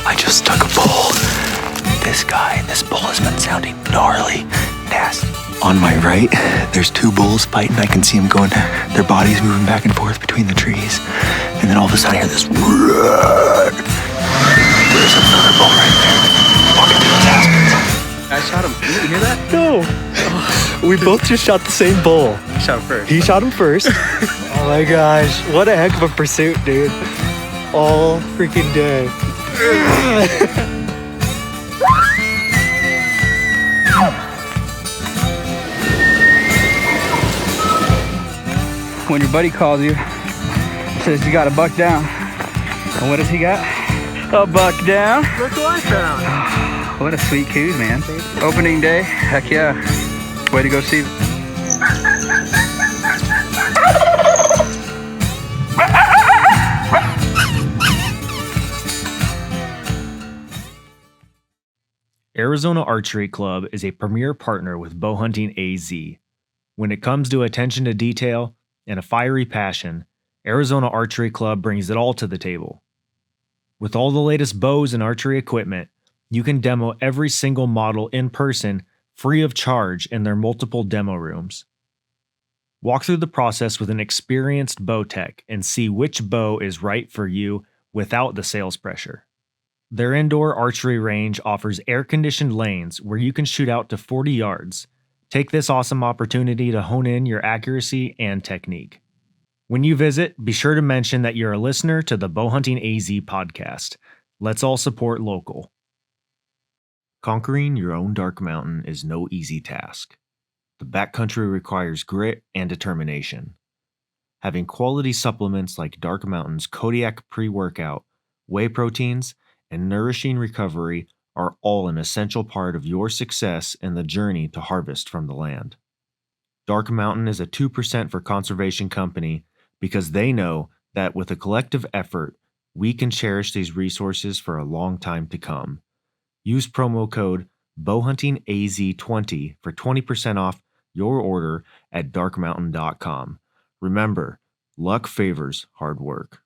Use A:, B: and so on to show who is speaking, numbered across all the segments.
A: I just stuck a bull. This bull has been sounding gnarly, nasty. On my right, there's two bulls fighting. I can see them going, their bodies moving back and forth between the trees. And then all of a sudden I hear this. There's another bull right there. Walking through his aspens.
B: I shot him. Did you hear that?
C: No. Oh. We both just shot the same bull.
B: I shot him first.
C: He shot him first. Oh my gosh. What a heck of a pursuit, dude. All freaking day.
B: When your buddy calls you, says you got a buck down. And what does he got? A buck down.
C: Look what I found.
B: What a sweet coos, man. Opening day, heck yeah. Way to go, Steve.
D: Arizona Archery Club is a premier partner with Bowhunting AZ. When it comes to attention to detail and a fiery passion, Arizona Archery Club brings it all to the table. With all the latest bows and archery equipment, you can demo every single model in person free of charge in their multiple demo rooms. Walk through the process with an experienced bow tech and see which bow is right for you without the sales pressure. Their indoor archery range offers air-conditioned lanes where you can shoot out to 40 yards. Take this awesome opportunity to hone in your accuracy and technique. When you visit, be sure to mention that you're a listener to the Bowhunting AZ podcast. Let's all support local. Conquering your own dark mountain is no easy task. The backcountry requires grit and determination. Having quality supplements like Dark Mountain's Kodiak pre-workout, whey proteins, and nourishing recovery are all an essential part of your success in the journey to harvest from the land. Dark Mountain is a 2% for conservation company because they know that with a collective effort, we can cherish these resources for a long time to come. Use promo code BowhuntingAZ20 for 20% off your order at darkmountain.com. Remember, luck favors hard work.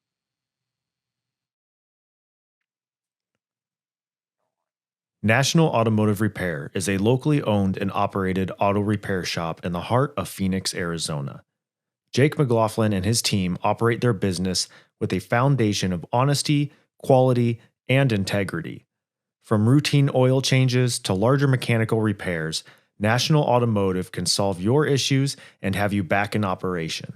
D: National Automotive Repair is a locally owned and operated auto repair shop in the heart of Phoenix, Arizona. Jake McLaughlin and his team operate their business with a foundation of honesty, quality, and integrity. From routine oil changes to larger mechanical repairs, National Automotive can solve your issues and have you back in operation.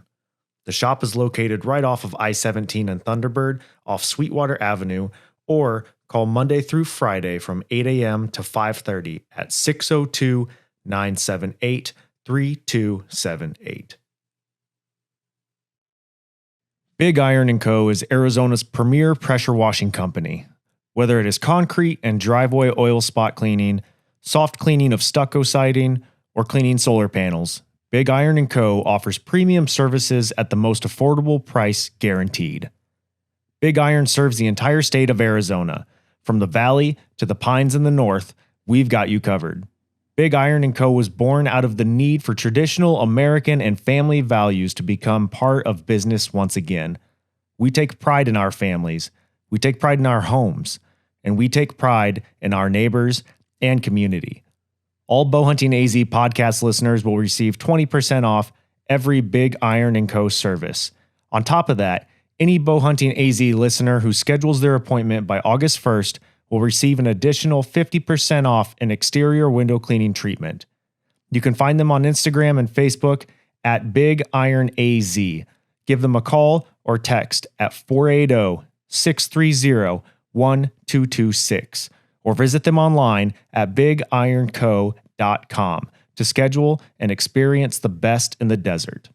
D: The shop is located right off of I-17 and Thunderbird off Sweetwater Avenue, or call Monday through Friday from 8 a.m. to 5:30 at 602-978-3278. Big Iron & Co. is Arizona's premier pressure washing company. Whether it is concrete and driveway oil spot cleaning, soft cleaning of stucco siding, or cleaning solar panels, Big Iron & Co. offers premium services at the most affordable price guaranteed. Big Iron serves the entire state of Arizona. From the valley to the pines in the north, we've got you covered. Big Iron & Co. was born out of the need for traditional American and family values to become part of business once again. We take pride in our families, we take pride in our homes, and we take pride in our neighbors and community. All Bowhunting AZ podcast listeners will receive 20% off every Big Iron & Co. service. On top of that, any Bowhunting AZ listener who schedules their appointment by August 1st will receive an additional 50% off an exterior window cleaning treatment. You can find them on Instagram and Facebook at Big Iron AZ. Give them a call or text at 480-630-1226 or visit them online at bigironco.com to schedule and experience the best in the desert.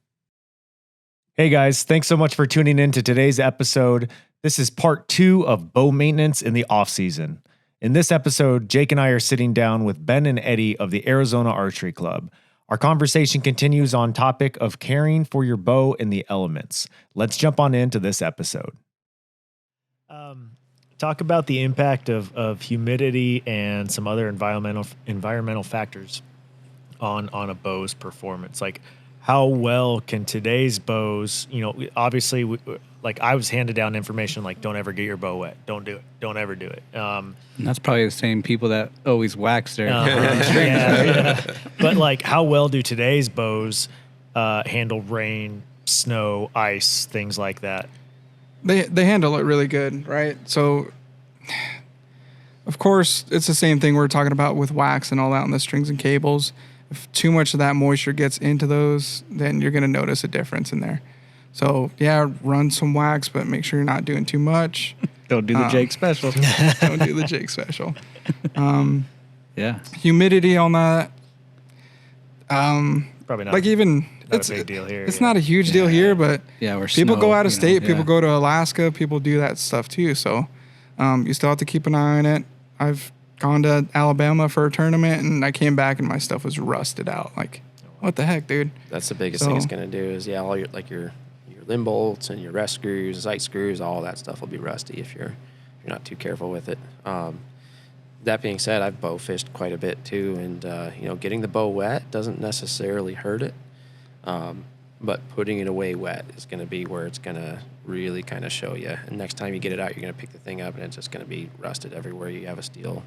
D: Hey guys, thanks so much for tuning in to today's episode. This is part 2 of bow maintenance in the off-season. In this episode, Jake and I are sitting down with Ben and Eddie of the Arizona Archery Club. Our conversation continues on topic of caring for your bow in the elements. Let's jump on into this episode. Talk about the impact of humidity and some other environmental factors on a bow's performance. Like, how well can today's bows, obviously, like I was handed down information like don't ever get your bow wet, don't do it, don't ever do it.
B: And that's probably the same people that always wax their
D: yeah. But like, how well do today's bows handle rain, snow, ice, things like that?
E: They handle it really good, right? So, of course, it's the same thing we're talking about with wax and all that on the strings and cables. If too much of that moisture gets into those, then you're going to notice a difference in there. So, yeah, run some wax, but make sure you're not doing too much.
B: Don't do the Jake special.
E: Don't do the Jake special.
B: Yeah.
E: Humidity on that.
D: Probably not.
E: Like even
D: not a big deal here.
E: It's not a huge deal here, but
B: where
E: people
B: snow,
E: go out of state. People
B: yeah.
E: go to Alaska. People do that stuff too. So you still have to keep an eye on it. I've gone to Alabama for a tournament, and I came back and my stuff was rusted out. Like, what the heck, dude?
F: That's the biggest thing it's going to do is, all your limb bolts and your rest screws, sight screws, all that stuff will be rusty if you're not too careful with it. That being said, I've bow fished quite a bit too, and getting the bow wet doesn't necessarily hurt it, but putting it away wet is going to be where it's going to really kind of show you. And next time you get it out, you're going to pick the thing up, and it's just going to be rusted everywhere. You have a steel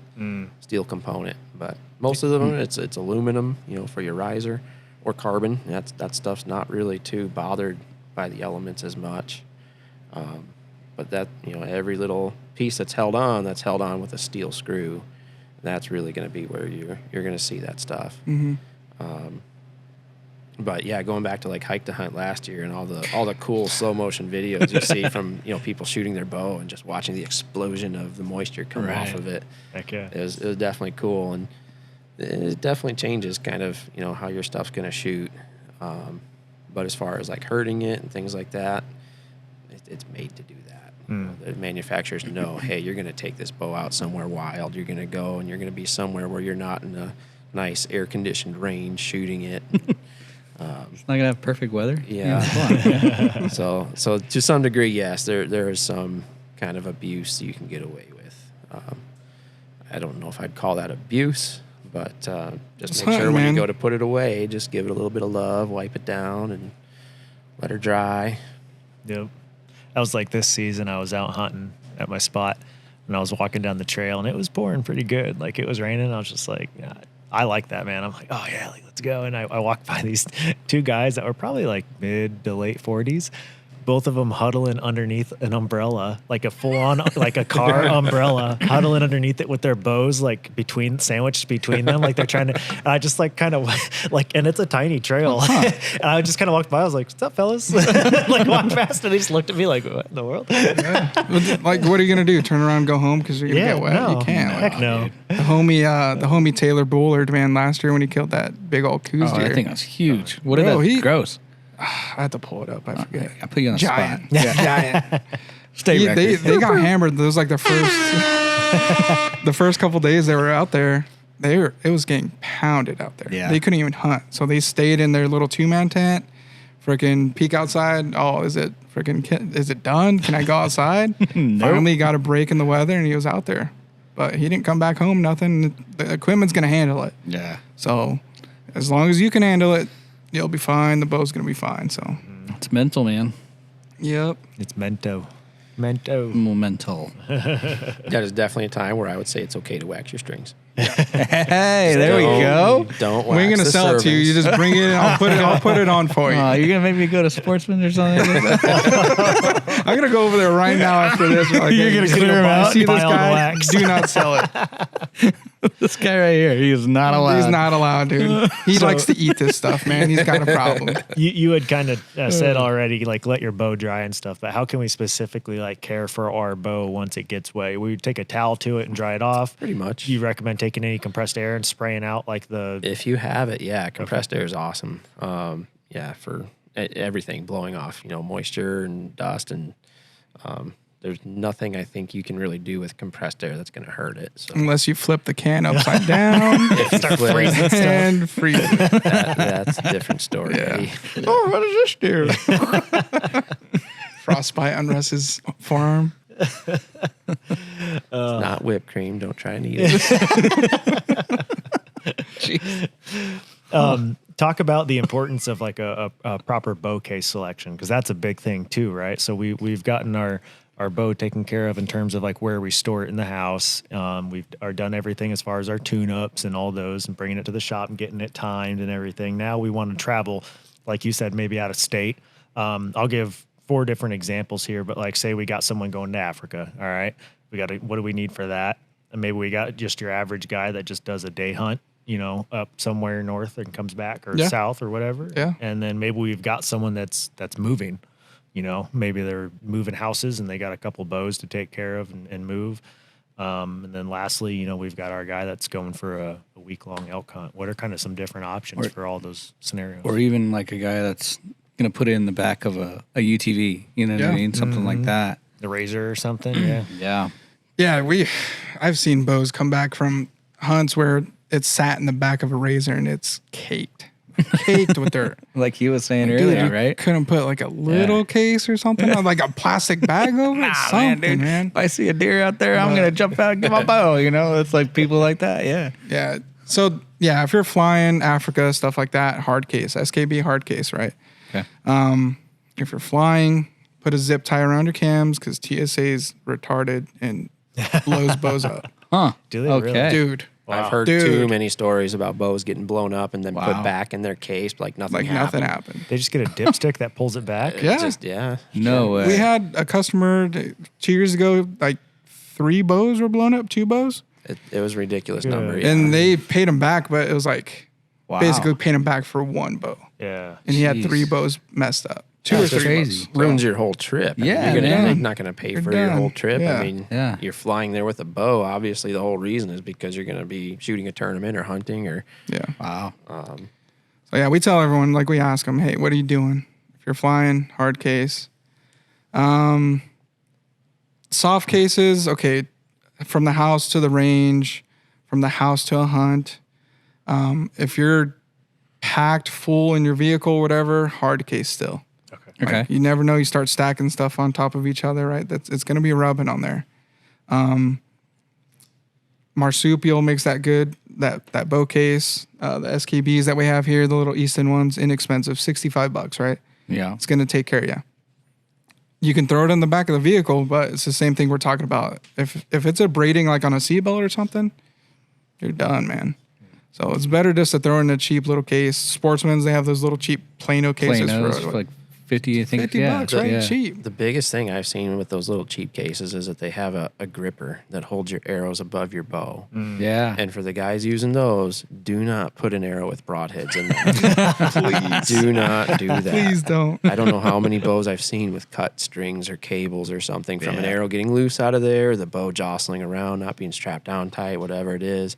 F: component, but most of them it's aluminum, for your riser, or carbon. That stuff's not really too bothered by the elements as much. But that, every little piece that's held on with a steel screw. That's really going to be where you're going to see that stuff.
E: Mm-hmm.
F: But yeah, going back to like Hike to Hunt last year and all the cool slow motion videos you see from people shooting their bow and just watching the explosion of the moisture come off of it.
D: Heck yeah.
F: It was definitely cool, and it definitely changes kind of how your stuff's going to shoot. But as far as like hurting it and things like that, it's made to do that. The manufacturers know, hey, you're going to take this bow out somewhere wild. You're going to go and you're going to be somewhere where you're not in a nice air-conditioned range shooting it.
B: It's not going to have perfect weather.
F: Yeah. So to some degree, yes, there is some kind of abuse you can get away with. I don't know if I'd call that abuse, but just make sure when you go to put it away, just give it a little bit of love, wipe it down, and let her dry.
D: Yep. I was like this season, I was out hunting at my spot, and I was walking down the trail, and it was pouring pretty good. Like, it was raining. I was just like, yeah, I like that, man. I'm like, oh, yeah, like, let's go. And I walked by these two guys that were probably like mid to late 40s. Both of them huddling underneath an umbrella, like a full-on, like a car umbrella, huddling underneath it with their bows, like sandwiched between them, like they're trying to. And I just like kind of like, and it's a tiny trail. And I just kind of walked by. I was like, "What's up, fellas?" Like walked past, and they just looked at me like, "What in the world?"
E: Yeah. Like, what are you gonna do? Turn around and go home because you're gonna get wet?
D: No,
E: you can't.
D: Heck no.
E: The homie Taylor Bullard, man, last year when he killed that big old coos deer.
B: I think that's huge. What is that? Gross.
E: I had to pull it up. I forget.
B: I put you on the
E: Giant.
B: spot.
E: Yeah. Giant. They got hammered. Those like the first couple days they were out there. It was getting pounded out there.
B: Yeah.
E: They couldn't even hunt. So they stayed in their little 2-man tent. Freaking peek outside. Oh, is it done? Can I go outside?
B: Nope.
E: Finally got a break in the weather and he was out there. But he didn't come back home, nothing. The equipment's gonna handle it.
B: Yeah.
E: So as long as you can handle it, you'll be fine. The bow's gonna be fine. So
B: It's mental, man.
E: Yep.
D: It's Mento.
B: Mental.
F: That is definitely a time where I would say it's okay to wax your strings.
B: Hey, there we go.
F: Don't wax
E: We ain't gonna
F: the
E: sell it to you. You just bring it in. I'll put it on for you.
B: You're gonna make me go to Sportsman or something?
E: I'm gonna go over there right now after this. Like,
B: You're gonna clear him out?
E: See this
D: Buy all the
E: guy?
D: wax.
E: Do not sell it.
B: This guy right here, he is not allowed.
E: He's not allowed, dude. He likes to eat this stuff, man. He's got a problem.
D: You had kind of said already, like, let your bow dry and stuff, but how can we specifically like care for our bow once it gets wet? We take a towel to it and dry it off.
F: Pretty much.
D: You recommend taking any compressed air and spraying out like the...
F: If you have it, yeah, compressed air is awesome. For everything, blowing off, moisture and dust, and there's nothing I think you can really do with compressed air that's going to hurt it. So.
E: Unless you flip the can upside down
D: Start freezing
E: and freeze it.
F: That's a different story.
E: Yeah. Oh, what does this do? Frostbite on Russ's forearm.
F: It's not whipped cream. Don't try and eat it.
D: talk about the importance of like a proper bow case selection, because that's a big thing too, right? So we've gotten our bow taken care of in terms of like where we store it in the house. We've done everything as far as our tune-ups and all those, and bringing it to the shop and getting it timed and everything. Now we want to travel, like you said, maybe out of state. I'll give 4 different examples here, but like say we got someone going to Africa. All right, what do we need for that? And maybe we got just your average guy that just does a day hunt, up somewhere north and comes back, or south or whatever.
E: Yeah.
D: And then maybe we've got someone that's moving, maybe they're moving houses and they got a couple bows to take care of and move. And then lastly, we've got our guy that's going for a week-long elk hunt. What are kind of some different options for all those scenarios?
B: Or even like a guy that's going to put it in the back of a UTV, you know what I mean? Something like that.
D: The Razor or something, yeah.
B: Yeah.
E: Yeah, I've seen bows come back from hunts where it's sat in the back of a Razor and it's caked with dirt.
B: Like you was saying
E: Dude,
B: earlier,
E: you
B: right?
E: couldn't put like a little case or something, or like a plastic bag over it. Something, man.
B: If I see a deer out there, I'm gonna jump out and get my bow. It's like people like that. Yeah.
E: Yeah. So yeah, if you're flying Africa, stuff like that, hard case, SKB hard case, right?
B: Okay.
E: If you're flying, put a zip tie around your cams because TSA's retarded and blows bows up.
B: Huh.
D: Do they
B: Okay.
D: really?
E: Dude.
F: I've heard too many stories about bows getting blown up and then put back in their case like nothing happened.
D: They just get a dipstick that pulls it back?
E: Yeah.
B: No way.
E: We had a customer 2 years ago, like 3 bows were blown up, 2 bows.
F: It was a ridiculous number. Yeah.
E: And they paid him back, but it was like basically paid him back for 1 bow.
D: Yeah.
E: And he had 3 bows messed up. 2 or
B: That's
E: 3
B: crazy.
E: bows.
F: Ruins your whole trip.
B: Yeah,
F: You're not going to pay
E: You're
F: for your
E: done.
F: whole trip.
E: Yeah.
F: I mean,
B: Yeah.
F: you're flying there with a bow. Obviously, the whole reason is because you're going to be shooting a tournament or hunting or.
E: Yeah.
B: Wow.
E: So yeah, we tell everyone, like we ask them, hey, what are you doing? If you're flying, hard case. Soft cases, okay, from the house to the range, from the house to a hunt. If you're packed full in your vehicle, whatever, hard case still.
B: Okay.
E: Like, you never know. You start stacking stuff on top of each other, right? It's going to be rubbing on there. Marsupial makes that good. That bow case, the SKBs that we have here, the little Easton ones, inexpensive, $65, right?
B: Yeah.
E: It's going to take care of you. You can throw it in the back of the vehicle, but it's the same thing we're talking about. If it's a braiding like on a seatbelt or something, you're done, man. So it's better just to throw in a cheap little case. Sportsman's, they have those little cheap Plano cases
B: for like 50, I think.
E: $50, right?
B: Yeah.
E: Cheap.
F: The biggest thing I've seen with those little cheap cases is that they have a gripper that holds your arrows above your bow.
B: Yeah.
F: And for the guys using those, do not put an arrow with broadheads in there. Please. Do not do that.
E: Please don't.
F: I don't know how many bows I've seen with cut strings or cables or something from an arrow getting loose out of there, the bow jostling around, not being strapped down tight, whatever it is.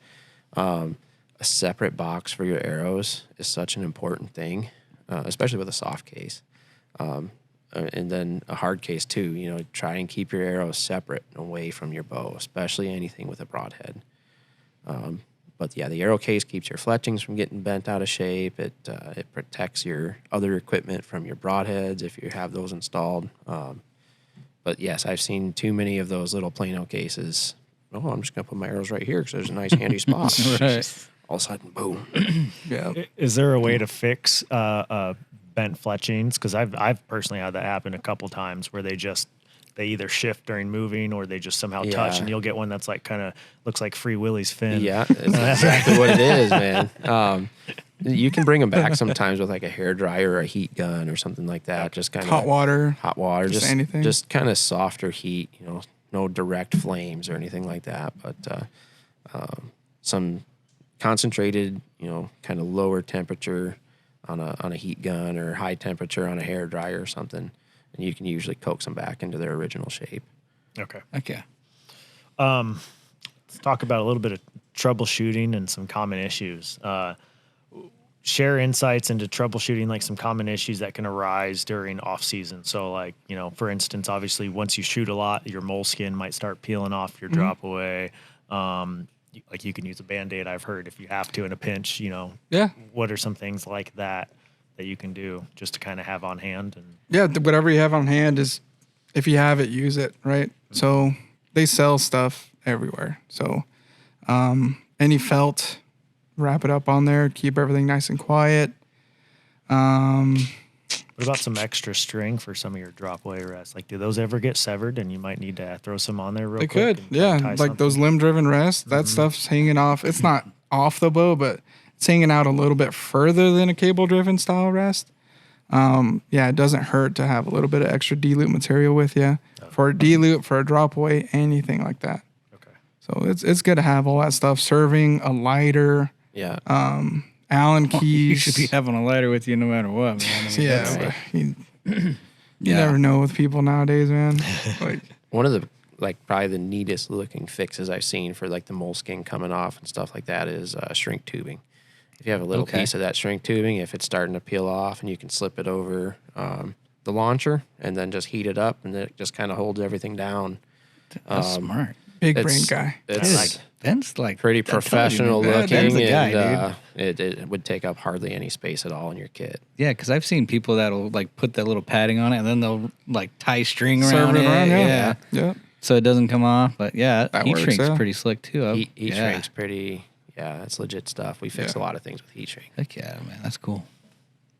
F: A separate box for your arrows is such an important thing, especially with a soft case. And then a hard case too, try and keep your arrows separate and away from your bow, especially anything with a broadhead. But yeah, the arrow case keeps your fletchings from getting bent out of shape. It protects your other equipment from your broadheads if you have those installed. But yes, I've seen too many of those little Plano cases. Oh, I'm just going to put my arrows right here because there's a nice handy spot.
B: Right.
F: All of a sudden, boom.
E: Yeah.
D: Is there a way to fix bent fletchings? Because I've personally had that happen a couple times where they either shift during moving or they just somehow touch, and you'll get one that's like kind of looks like Free Willy's fin.
F: Yeah, it's exactly what it is, man. You can bring them back sometimes with like a hair dryer or a heat gun or something like that. Just kind of
E: Hot water,
F: just
E: anything.
F: Just kind of softer heat. No direct flames or anything like that. But some concentrated, kind of lower temperature on a heat gun or high temperature on a hair dryer or something, and you can usually coax them back into their original shape.
D: Okay. Let's talk about a little bit of troubleshooting and some common issues. Share insights into troubleshooting, like some common issues that can arise during off season. So like, for instance, obviously once you shoot a lot, your moleskin might start peeling off your drop away. Like you can use a Band-Aid, I've heard, if you have to in a pinch,
E: Yeah.
D: What are some things like that you can do just to kind of have on hand? And
E: Yeah, whatever you have on hand is, if you have it, use it, right? So they sell stuff everywhere. So any felt, wrap it up on there, keep everything nice and quiet.
D: What about some extra string for some of your drop away rests? Like, do those ever get severed and you might need to throw some on there real
E: They
D: quick?
E: could,
D: and kinda tie
E: like
D: something?
E: those limb-driven rests. That stuff's hanging off. It's not off the bow, but it's hanging out a little bit further than a cable-driven style rest. It doesn't hurt to have a little bit of extra D-loop material with you for a D-loop, for a drop away, anything like that.
D: Okay.
E: So it's good to have all that stuff. Serving, a lighter,
F: Yeah.
E: Allen keys.
C: You should be having a lighter with you no matter what, man. I mean,
E: Yeah, you never know with people nowadays, man. Like,
F: One of the probably the neatest looking fixes I've seen for like the moleskin coming off and stuff like that is shrink tubing. If you have a little piece of that shrink tubing, if it's starting to peel off, and you can slip it over the launcher and then just heat it up, and then it just kind of holds everything down.
C: That's smart.
E: big brain guy.
F: It's
C: Ben's like
F: pretty professional looking,
C: Ben's the guy,
F: and it would take up hardly any space at all in your kit.
C: Yeah, because I've seen people that'll like put that little padding on it, and then they'll like tie string
E: Serve
C: around
E: it
C: it.
E: around, yeah.
C: So it doesn't come off. But yeah,
E: That
C: heat
E: works,
C: shrink's
E: yeah.
C: pretty slick too.
F: Heat shrink's pretty. Yeah, that's legit stuff. We fix a lot of things with heat shrink.
C: Heck yeah, man, that's cool.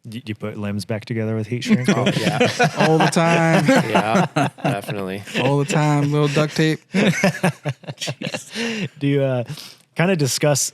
D: You put limbs back together with heat shrink?
F: Oh, yeah,
E: All the time.
F: yeah, definitely.
E: All the time. Little duct tape.
D: Do you kind of discuss,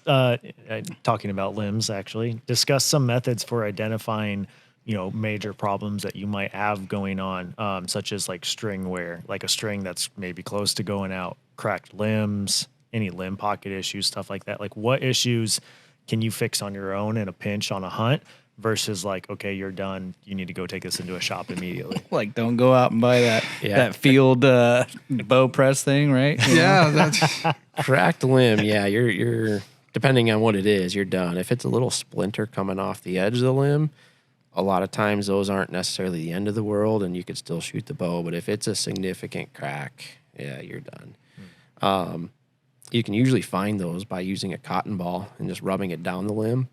D: talking about limbs actually, discuss some methods for identifying, major problems that you might have going on, such as like string wear, like a string that's maybe close to going out, cracked limbs, any limb pocket issues, stuff like that. Like what issues can you fix on your own in a pinch on a hunt versus like, okay, you're done. You need to go take this into a shop immediately.
C: Like, don't go out and buy that field bow press thing, right?
E: Yeah, that's
F: Cracked limb, yeah, you're depending on what it is, you're done. If it's a little splinter coming off the edge of the limb, a lot of times those aren't necessarily the end of the world, and you could still shoot the bow. But if it's a significant crack, yeah, you're done. You can usually find those by using a cotton ball and just rubbing it down the limb.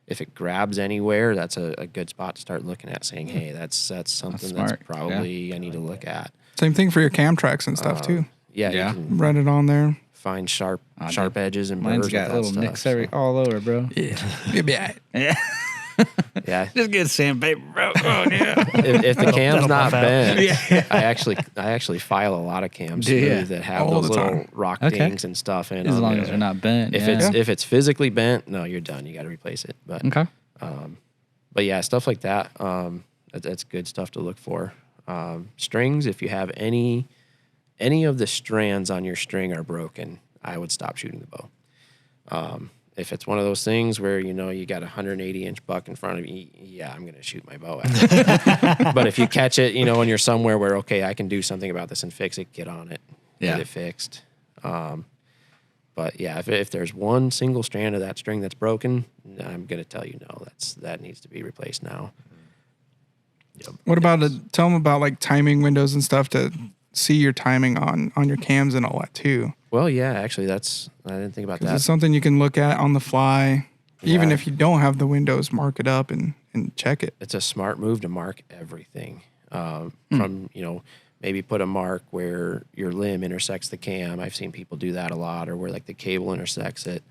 F: If it grabs anywhere, that's a good spot to start looking at, saying, hey, that's something that's probably I need to look at.
E: same thing for your cam tracks and stuff too.
F: Yeah,
C: Yeah.
F: you can
E: Run it on there.
F: find sharp edges and
C: Mine's
F: burrs
C: got
F: with
C: little
F: that
C: nicks
F: stuff,
C: all over, bro.
E: You'll be all right.
C: Yeah.
F: Yeah.
C: Just get sandpaper, bro. Oh, yeah.
F: If the cam's not
D: buff out.
F: bent, I actually file a lot of cams
C: Do ya?
F: smooth that have
E: All
F: those
E: the
F: little
E: time.
F: rock
C: Okay.
F: dings and stuff in
C: As
F: them.
C: long as they're not bent.
F: If it's physically bent, no, you're done. You got to replace it. But
C: okay.
F: but yeah, stuff like that. That's good stuff to look for. Strings, if you have any of the strands on your string are broken, I would stop shooting the bow. If it's one of those things where you got a 180-inch buck in front of you, yeah, I'm gonna shoot my bow at it. But if you catch it, and you're somewhere where okay, I can do something about this and fix it, get on it, get it fixed. But yeah, if there's one single strand of that string that's broken, I'm gonna tell you no, that needs to be replaced now.
E: What about tell them about like timing windows and stuff to see your timing on your cams and all that too.
F: Well, yeah, actually, I didn't think about that.
E: It's something you can look at on the fly, even
F: Yeah.
E: if you don't have the windows, mark it up and check it.
F: It's a smart move to mark everything. From maybe put a mark where your limb intersects the cam. I've seen people do that a lot, or where like the cable intersects it.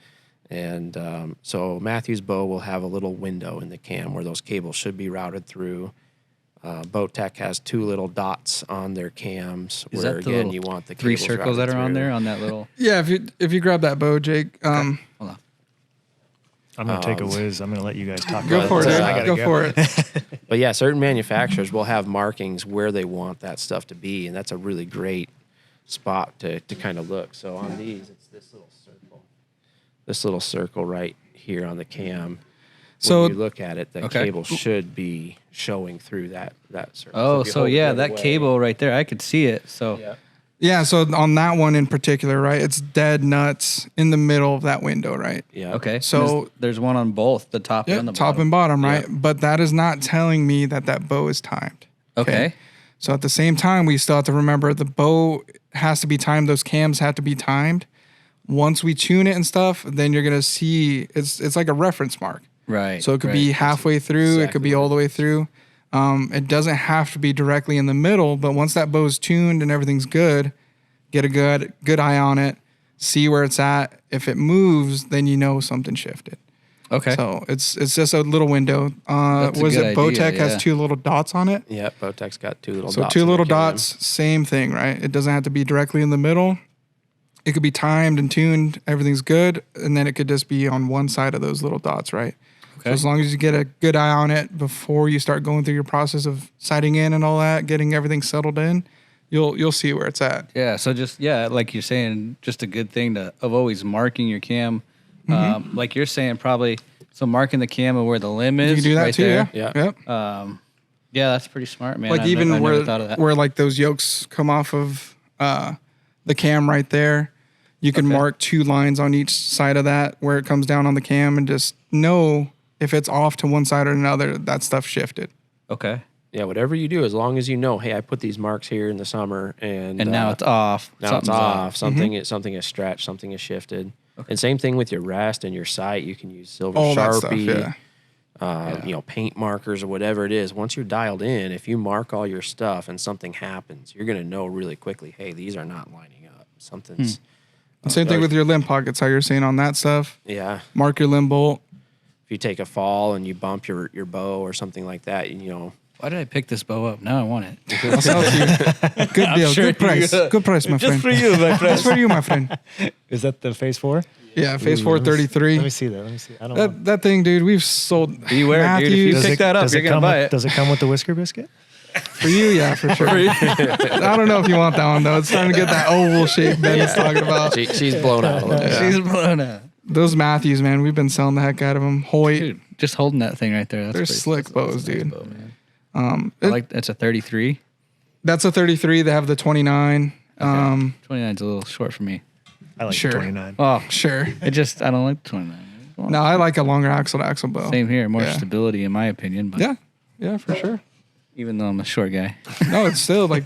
F: And so Matthew's bow will have a little window in the cam where those cables should be routed through. Bowtech has two little dots on their cams
C: Is
F: where
C: that the
F: again
C: little
F: you want the
C: three
F: cables
C: circles
F: routed
C: that are on
F: through.
C: there on that little?
E: Yeah, if you grab that bow, Jake.
C: Hold on.
D: I'm going to take a whiz. I'm going to let you guys talk
E: Go
D: about
E: for it,
D: this.
E: dude.
D: I gotta
E: Go for it.
F: But yeah, certain manufacturers will have markings where they want that stuff to be, and that's a really great spot to kind of look. So on these, it's this little circle right here on the cam.
E: So-
F: when you look at it, the
C: Okay.
F: cable should be showing through that circle.
C: Oh,
F: if you
C: so
F: hold it
C: yeah,
F: the other
C: that
F: way-
C: cable right there, I could see it. So
F: Yeah.
E: Yeah, so on that one in particular, right? It's dead nuts in the middle of that window, right?
F: Yeah.
C: okay,
E: So-
C: there's one on both the top
E: Yeah,
C: and the
E: top
C: bottom.
E: and bottom, right?
F: Yeah.
E: But that is not telling me that bow is timed.
C: Okay.
E: So at the same time, we still have to remember the bow has to be timed. Those cams have to be timed. Once we tune it and stuff, then you're gonna see it's like a reference mark.
C: Right.
E: So it could
C: right.
E: be halfway through, it could be
F: exactly
E: all
F: what
E: the way through. It doesn't have to be directly in the middle, but once that bow's tuned and everything's good, get a good eye on it, see where it's at. If it moves, then you know something shifted.
G: Okay.
E: So it's just a little window.
G: That's a
E: Was
G: good
E: it
G: idea,
E: Bowtech
G: yeah.
E: has 2 little dots on it?
F: Yep, Bowtech's got 2 little
E: So
F: dots.
E: 2
F: in the
E: little
F: cam.
E: dots, same thing, right? It doesn't have to be directly in the middle. It could be timed and tuned. Everything's good. And then it could just be on one side of those little dots, right?
G: Okay.
E: So as long as you get a good eye on it before you start going through your process of sighting in and all that, getting everything settled in, you'll see where it's at.
G: Yeah. So just like you're saying, just a good thing of always marking your cam. Like you're saying, probably so marking the cam of where the limb is.
E: You can do that
G: right
E: too,
G: there.
F: Yeah.
E: Yep.
G: Yeah, that's pretty smart, man.
E: Like
G: I
E: even
G: never thought of that.
E: where like those yokes come off of the cam right there, you can
G: Okay.
E: mark 2 lines on each side of that where it comes down on the cam and just know if it's off to one side or another, that stuff shifted.
G: Okay.
F: Yeah, whatever you do, as long as you know, hey, I put these marks here in the summer, and
G: Now it's off.
F: Now it's
G: Something's
F: off. Something
E: Mm-hmm.
F: something is stretched. Something is shifted. And same thing with your rest and your sight. You can use silver
E: All that
F: Sharpie,
E: stuff, yeah.
F: you know, paint markers or whatever it is. Once you're dialed in, if you mark all your stuff and something happens, you're gonna know really quickly. Hey, these are not lining up. Something's.
E: And same thing with your limb pockets, how you're saying on that stuff.
F: Yeah.
E: Mark your limb bolt.
F: If you take a fall and you bump your bow or something like that, you know.
G: Why did I pick this bow up? Now I want it.
E: I'll sell it to you. Good deal.
G: sure
E: Good price.
G: you-
E: Good price, my friend.
D: you, my friend.
E: Just for you, my friend.
D: Is that the Phase 4?
E: Yeah, Phase
D: Ooh, let me
E: 433.
D: see that. Let me see. I don't know.
E: That thing, dude, we've sold
G: Beware, dude. If you
E: Matthews.
G: pick that up,
D: does
G: you're
D: it
G: gonna
D: come
G: buy
D: with,
G: it.
D: Does it come with the whisker biscuit?
E: For you, yeah, for sure. I don't know if you want that one, though. It's starting to get that oval shape Ben is talking about.
F: She's blown out a little bit.
G: She's blown out.
E: Those Matthews, man, we've been selling the heck out of them. Hoyt,
G: Dude, just holding that thing right there. That's
E: they're
G: pretty-
E: slick
G: that's
E: bows,
G: a nice
E: dude.
G: bow, man. I like that's a 33.
E: That's a 33. They have the 29.
G: 29's a little short for me.
D: I like
E: Sure.
D: the 29.
G: Oh,
E: Sure.
G: I don't like the 29. Come on.
E: No, I like a longer axle to axle bow.
G: Same here, more
E: Yeah.
G: stability in my opinion. But
E: Yeah, for sure.
G: even though I'm a short guy,
E: No, it's still like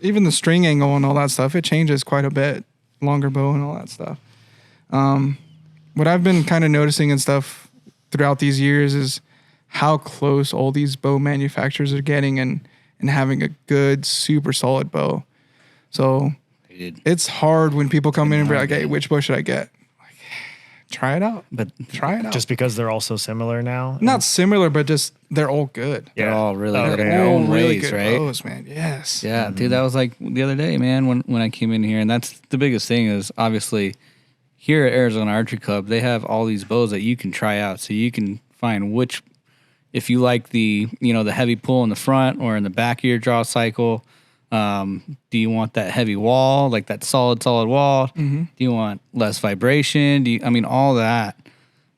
E: even the string angle and all that stuff, it changes quite a bit. Longer bow and all that stuff. What I've been kind of noticing and stuff throughout these years is how close all these bow manufacturers are getting and having a good, super solid bow. So
G: dude.
E: it's hard when people come in and be like, hey, which bow should I get? Like, try it out.
G: But
E: Try it out.
D: Just because they're all so similar now?
E: Not similar, but just they're all good.
G: they're all really
D: Oh,
G: good in
D: yeah.
G: their
E: all
G: own
E: really
G: ways,
E: good
G: right?
E: bows, man. Yes.
G: Yeah, dude, that was like the other day, man, when I came in here. And that's the biggest thing is obviously here at Arizona Archery Club, they have all these bows that you can try out. So you can find which, if you like the heavy pull in the front or in the back of your draw cycle. Do you want that heavy wall, like that solid wall?
E: Mm-hmm.
G: Do you want less vibration? All that.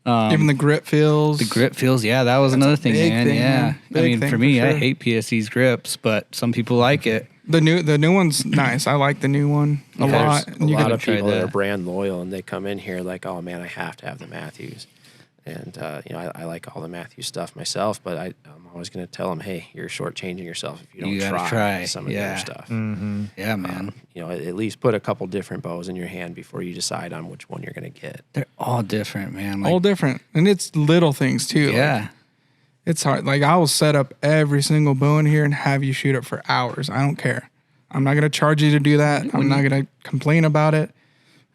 E: Even the grip feels.
G: The grip feels, yeah, that was another thing,
E: big
G: man.
E: thing,
G: Yeah.
E: man. Big thing
G: for me,
E: for
G: I
E: sure.
G: hate PSE's grips, but some people like it.
E: The new one's nice. I like the new one a
G: Okay.
E: lot.
F: There's
E: And
F: a
E: you
F: lot
E: can
F: of people that
G: that.
F: are brand loyal, and they come in here like, oh man, I have to have the Matthews. And I like all the Matthews stuff myself, but I'm always going to tell them, hey, you're shortchanging yourself if you don't
G: You gotta
F: try
G: try,
F: some of
G: yeah.
F: their stuff.
G: Yeah, man.
F: At least put a couple different bows in your hand before you decide on which one you're going to get.
G: They're all different, man.
E: all different, and it's little things too. Like,
G: yeah.
E: it's hard. Like I will set up every single bow in here and have you shoot it for hours. I don't care. I'm not gonna charge you to do that. I'm not gonna complain about it.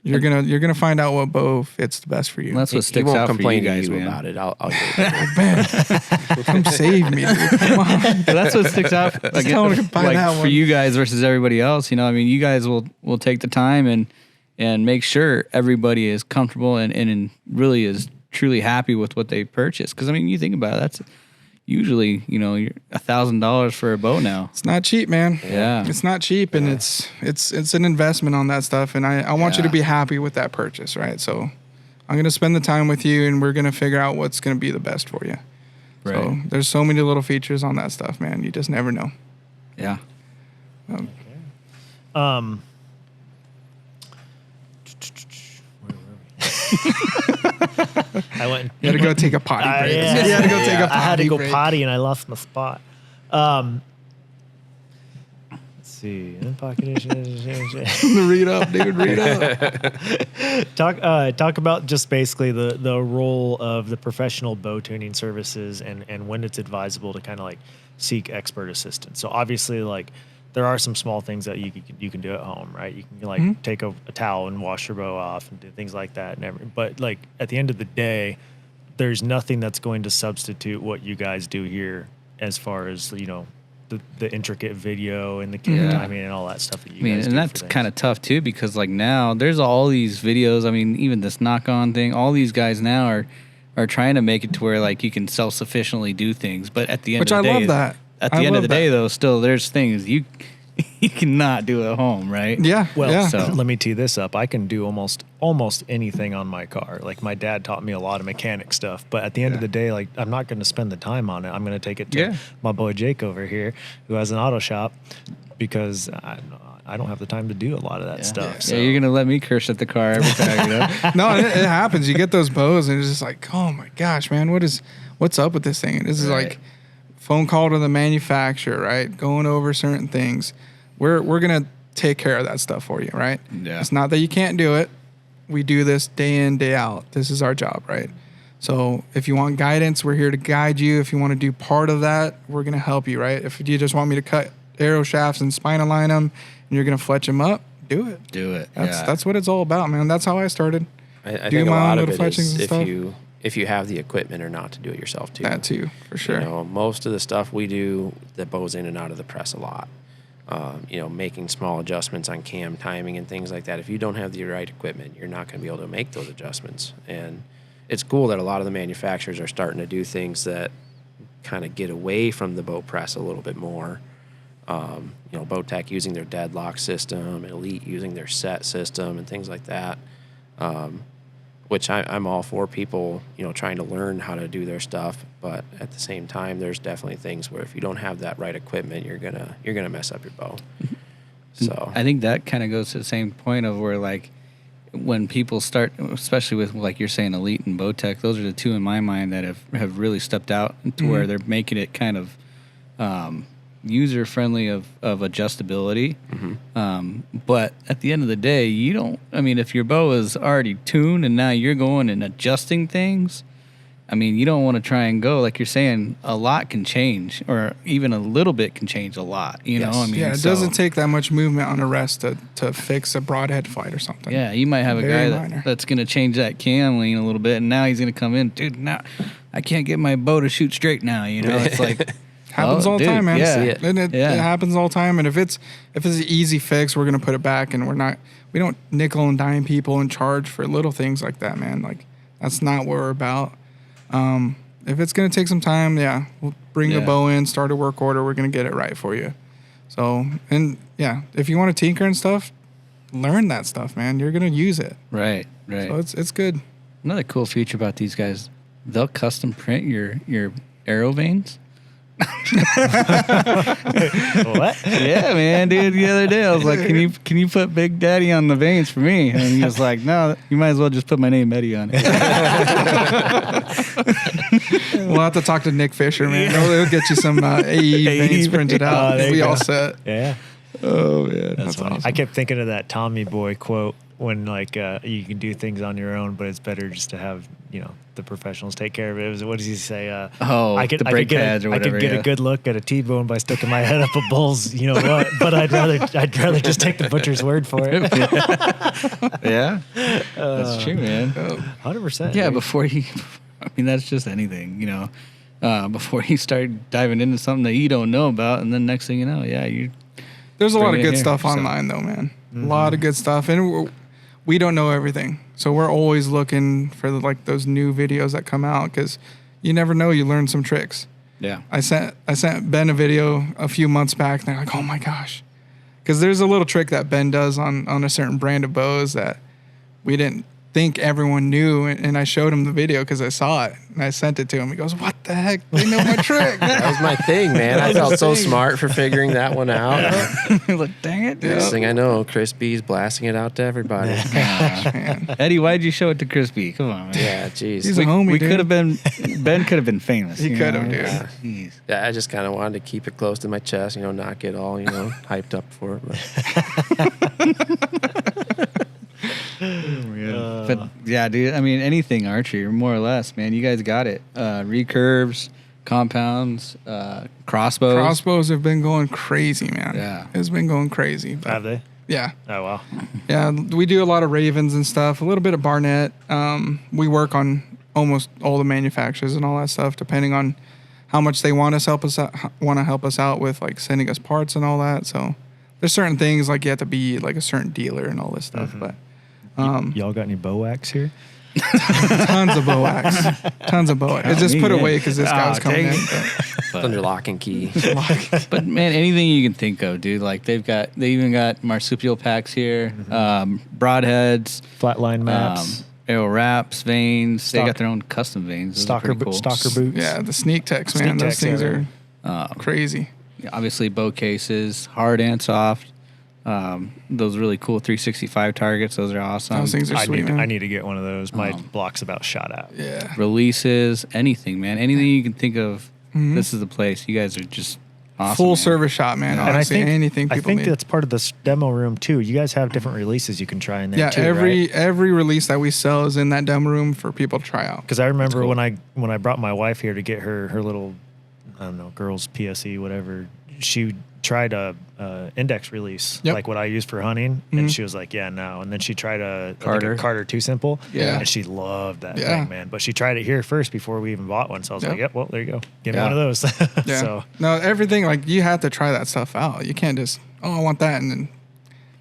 E: You're gonna find out what bow fits the best for you.
G: Well, that's what
F: He
G: sticks
F: won't
G: out for you
F: complain
G: guys,
F: to you
G: man.
F: about it. I'll get it.
E: Ben, come save me, dude. Come on.
G: But that's what sticks out
E: tell them to buy
G: like,
E: that
G: for
E: one.
G: you guys versus everybody else. You guys will take the time and make sure everybody is comfortable and really is truly happy with what they purchase. Because you think about it, that's usually you're $1,000 for a bow now.
E: It's not cheap, man.
G: Yeah.
E: It's not cheap, and it's an investment on that stuff. And I want you to
G: Yeah.
E: be happy with that purchase, right? So I'm gonna spend the time with you, and we're gonna figure out what's gonna be the best for you. So
G: Right.
E: there's so many little features on that stuff, man. You just never know.
G: Yeah.
D: I went.
E: You had to go take a potty break. You had to go take a potty
D: I had to go
E: break.
D: potty and I lost my spot. Let's see. In pocket
E: Read up, dude. Read up.
D: talk about just basically the role of the professional bow tuning services and when it's advisable to kind of like seek expert assistance. So obviously, like there are some small things that you can do at home, right? You can like take a towel and wash your bow off and do things like that. But like at the end of the day, there's nothing that's going to substitute what you guys do here as far as, the intricate video and the camera timing and all that stuff that you guys do.
G: And that's kind of tough too, because like now there's all these videos. I mean, even this knock-on thing, all these guys now are trying to make it to where like you can self-sufficiently do things. But at the end of the day,
E: I love that.
G: At the end of the day, though, still there's things you cannot do at home, right?
E: Yeah.
D: Well,
G: So
D: let me tee this up. I can do almost anything on my car. Like my dad taught me a lot of mechanic stuff, but at the end of the day, like I'm not going to spend the time on it. I'm going to take it to my boy Jake over here, who has an auto shop, because I don't have the time to do a lot of that stuff. So.
G: Yeah, you're gonna let me curse at the car every time.
E: No, it happens. You get those bows, and it's just like, oh my gosh, man, what's up with this thing? And this is like phone call to the manufacturer, right? Going over certain things. We're gonna take care of that stuff for you, right?
G: Yeah.
E: It's not that you can't do it. We do this day in, day out. This is our job, right? So if you want guidance, we're here to guide you. If you want to do part of that, we're gonna help you, right? If you just want me to cut arrow shafts and spine align them, and you're gonna fletch them up, do it.
G: Do it.
E: That's what it's all about, man. That's how I started.
F: I think a lot of it is if you have the equipment or not to do it yourself too.
E: That too, for sure.
F: Most of the stuff we do that bows in and out of the press a lot. Making small adjustments on cam timing and things like that. If you don't have the right equipment, you're not going to be able to make those adjustments. And it's cool that a lot of the manufacturers are starting to do things that kind of get away from the bow press a little bit more. Bowtech using their deadlock system, Elite using their set system, and things like that. Which I'm all for people, trying to learn how to do their stuff. But at the same time, there's definitely things where if you don't have that right equipment, you're gonna mess up your bow. So
G: I think that kind of goes to the same point of where like when people start, especially with like you're saying Elite and Bowtech, those are the two in my mind that have really stepped out to where they're making it kind of user friendly of adjustability. But at the end of the day, if your bow is already tuned and now you're going and adjusting things, you don't want to try and go, like you're saying, a lot can change, or even a little bit can change a lot, you know?
E: It doesn't take that much movement on a rest to fix a broadhead flight or something.
G: Yeah, you might have a guy that's going to change that cam lean a little bit, and now he's going to come in, dude, now I can't get my bow to shoot straight now, It's like...
E: Happens all the time, man.
G: Yeah.
E: It happens all the time. And if it's an easy fix, we're gonna put it back, and we don't nickel and dime people and charge for little things like that, man. Like that's not what we're about. If it's gonna take some time, we'll bring the bow in, start a work order. We're gonna get it right for you. So if you want to tinker and stuff, learn that stuff, man. You're gonna use it.
G: Right.
E: So it's good.
G: Another cool feature about these guys, they'll custom print your arrow veins.
D: What?
G: Yeah, man, dude. The other day I was like, "Can you put Big Daddy on the veins for me?" And he was like, "No, you might as well just put my name Eddie on it."
E: We'll have to talk to Nick Fisher, man. He'll get you some AE veins printed out. We all set.
D: Yeah.
G: Oh man,
D: That's funny. Awesome. I kept thinking of that Tommy Boy quote when you can do things on your own, but it's better just to have the professionals take care of it. What does he say?
G: I could get
D: a good look at a T-bone by sticking my head up a bull's. You know what? But I'd rather just take the butcher's word for it.
G: Yeah, that's true, man.
D: 100%.
G: Yeah, before he, that's just anything, before you start diving into something that you don't know about, and then next thing you know,
E: there's a lot of good stuff online, though, man. Mm-hmm. A lot of good stuff, and we don't know everything, so we're always looking for those new videos that come out, because you never know, you learn some tricks.
G: Yeah,
E: I sent Ben a video a few months back, and they're like, "Oh my gosh," because there's a little trick that Ben does on a certain brand of bows that we didn't think everyone knew, and I showed him the video because I saw it, and I sent it to him. He goes, "What the heck? They know my trick."
F: That was my thing, man. I felt so smart for figuring that one out.
G: Like, dang it.
F: Next thing I know, Chris B's blasting it out to everybody.
G: Eddie, why'd you show it to Chris B? Come on, man.
F: Yeah, jeez.
E: He's a homie, dude.
G: Ben could have been famous.
E: He could have,
G: dude.
F: Yeah, I just kind of wanted to keep it close to my chest, not get all, hyped up for it.
G: But yeah, dude, anything archery, more or less, man. You guys got it. Recurves, compounds, crossbows.
E: Crossbows have been going crazy, man.
G: Yeah.
E: It's been going crazy.
D: Have they?
E: Yeah.
D: Oh, wow.
E: Yeah, we do a lot of ravens and stuff, a little bit of Barnett. We work on almost all the manufacturers and all that stuff, depending on how much they want to help us out with like sending us parts and all that. So there's certain things like you have to be like a certain dealer and all this stuff. But
D: y'all got any bow wax here?
E: tons of bow wax. It's just put away because this guy was coming in.
F: It's under lock and key.
G: But man, anything you can think of, dude. Like they even got marsupial packs here, broadheads,
D: Flatline maps.
G: arrow wraps, vanes. They got their own custom vanes. Those are
D: Stalker
G: pretty cool.
D: boots.
E: Yeah, the sneak techs, man. Those things are crazy.
G: Obviously, bow cases, hard and soft. Those really cool 365 targets. Those are awesome.
E: Those things are sweet, man.
D: I need to get one of those. My block's about shot out.
E: Yeah.
G: Releases, anything, man. Anything you can think of. This is the place. You guys are just awesome.
E: Full
G: man.
E: service shop, man.
D: And
E: Honestly,
D: I think,
E: anything people need.
D: that's part of this demo room too. You guys have different releases you can try in there too,
E: every release that we sell is in that demo room for people to try out.
D: Because I remember when I brought my wife here to get her little, I don't know, girls PSE, whatever, she tried a index release, like what I use for hunting, and she was like, yeah, no. And then she tried a Carter Too Simple, and she loved that thing, man. But she tried it here first before we even bought one, so I was like, yep, well, there you go. Give me one of those. So
E: no, everything, like, you have to try that stuff out. You can't just, I want that, and then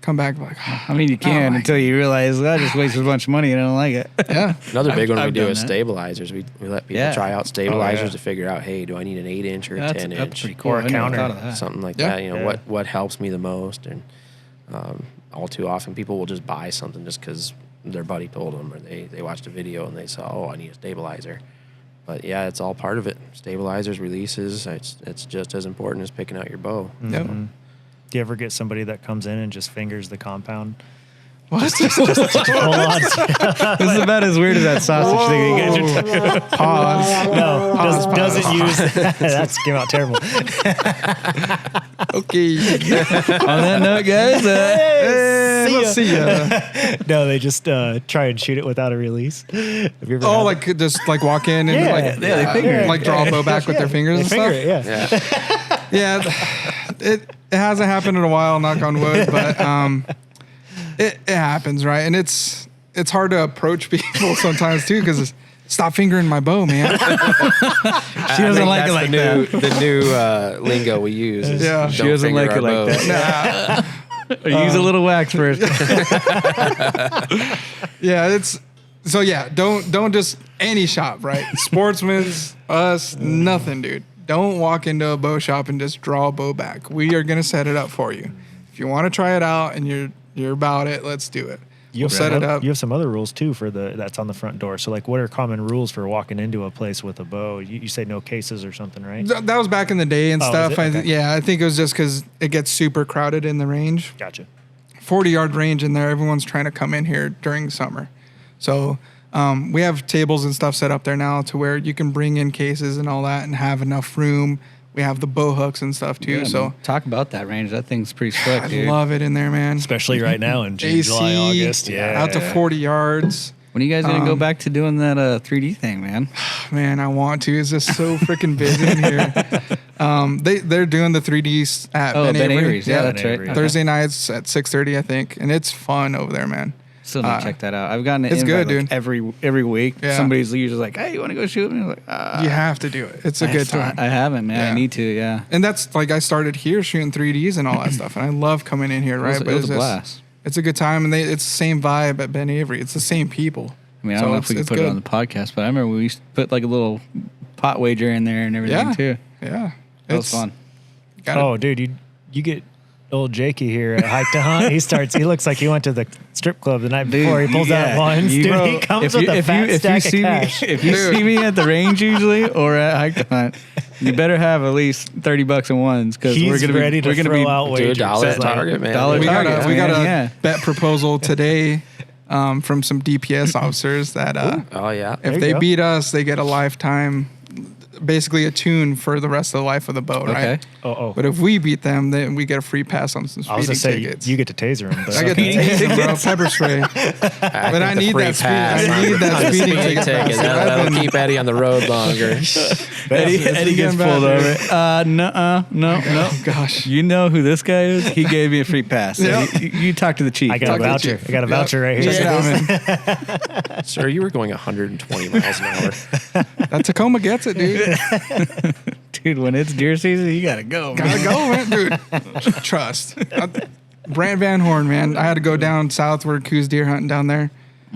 E: come back like,
G: I mean, you can until you realize, I just wasted a bunch of money and I don't like it.
E: Yeah.
F: Another big one we
G: I've
F: do
G: done
F: is
G: that.
F: stabilizers. We let people try out stabilizers to figure out, hey, do I need an 8-inch or a 10-inch?
G: That's pretty cool.
D: Or a
G: I never
D: counter.
G: thought of that.
F: Something like that. You know, what helps me the most. And all too often people will just buy something just because their buddy told them, or they watched a video and they saw, oh, I need a stabilizer. But yeah, it's all part of it. Stabilizers, releases, it's just as important as picking out your bow.
E: Yep.
D: do you ever get somebody that comes in and just fingers the compound?
E: What?
D: Full on.
G: This is about as weird as that sausage thing you guys are talking about.
E: Pause.
D: No, doesn't use. That's came out terrible.
E: Okay.
G: On that note, guys,
E: See ya.
D: No, they just try and shoot it without a release. Have you ever had
E: Like just like walk in and
D: they finger it.
E: like draw a bow back with their fingers
D: they
E: and
D: finger
E: stuff.
D: it, yeah.
E: Yeah, it hasn't happened in a while, knock on wood, but it happens, right? And it's hard to approach people sometimes too, because stop fingering my bow, man.
G: She doesn't like it like that.
F: The new lingo we use is
G: She doesn't like it like that. Use a little wax first.
E: Yeah, don't just any shop, right? Sportsman's, us, nothing, dude. Don't walk into a bow shop and just draw a bow back. We are gonna set it up for you. If you want to try it out and you're about it, let's do it. We'll set it up.
D: You have some other rules too for that's on the front door. So like, what are common rules for walking into a place with a bow? You say no cases or something, right?
E: That was back in the day and stuff.
D: Is it? Okay.
E: I think it was just because it gets super crowded in the range.
D: Gotcha.
E: 40-yard range in there. Everyone's trying to come in here during summer. So we have tables and stuff set up there now to where you can bring in cases and all that and have enough room. We have the bow hooks and stuff too.
G: Yeah,
E: so
G: man. Talk about that range. That thing's pretty slick,
E: I
G: dude.
E: love it in there, man.
D: Especially right now in June,
E: AC,
D: July, August. Yeah.
E: out to 40 yards.
G: When are you guys going to go back to doing that 3D thing, man?
E: Man, I want to. It's just so freaking busy in here. They're doing the 3Ds at Ben Avery.
G: Avery's. Yeah, that's
D: Ben
G: right.
D: Avery.
E: Thursday nights at 6:30, I think, and it's fun over there, man.
G: Still need to check that out. I've gotten an
E: it's
G: invite
E: good,
G: like
E: dude.
G: every week.
E: Yeah.
G: Somebody's usually like, "Hey, you want to go shoot?" And I'm like,
E: You have to do it. It's a good time.
G: I haven't, man.
E: Yeah.
G: I need to. Yeah.
E: And that's like I started here shooting 3Ds and all that stuff, and I love coming in here, right?
G: It was
E: it's
G: a
E: just-
G: blast.
E: It's a good time, and it's the same vibe at Ben Avery. It's the same people.
G: I mean, I don't know if we can put it on the podcast, but I remember we used to put like a little pot wager in there and everything too.
E: Yeah,
G: That was fun.
D: Oh, dude, you get old Jakey here at Hike to Hunt. He looks like he went to the strip club the night before. He pulls out ones. Dude, he comes with a fat stack of cash.
G: If you see me at the range usually or at Hike to Hunt, you better have at least $30 in ones because we're gonna
D: ready to throw out
F: do a
D: wagers.
F: dollar at Target, man.
G: Dollar
E: we got
G: targets,
E: we got
G: man,
E: a bet proposal today from some DPS officers that
F: Oh yeah.
E: if they beat us, they get a lifetime basically a tune for the rest of the life of the bow, right?
G: Okay.
D: Oh.
E: But if we beat them, then we get a free pass on some
D: I was
E: speeding
D: gonna say
E: tickets.
D: you get to taser him, but
E: I get to tase them, bro. Pepper spray. But I need that speeding ticket.
F: That'll keep Eddie on the road longer.
G: Eddie gets pulled over. No.
E: Oh, gosh.
G: You know who this guy is? He gave me a free pass. So
E: Yep.
G: you talk to the chief.
D: I got a voucher. I got a voucher right here.
E: Yeah,
F: Sir, you were going 120 miles an hour.
E: that Tacoma gets it, dude.
G: Dude, when it's deer season, you gotta go, man.
E: Gotta go, man, dude. Trust. Brant Van Horn, man. I had to go down south where Coos deer hunting down there.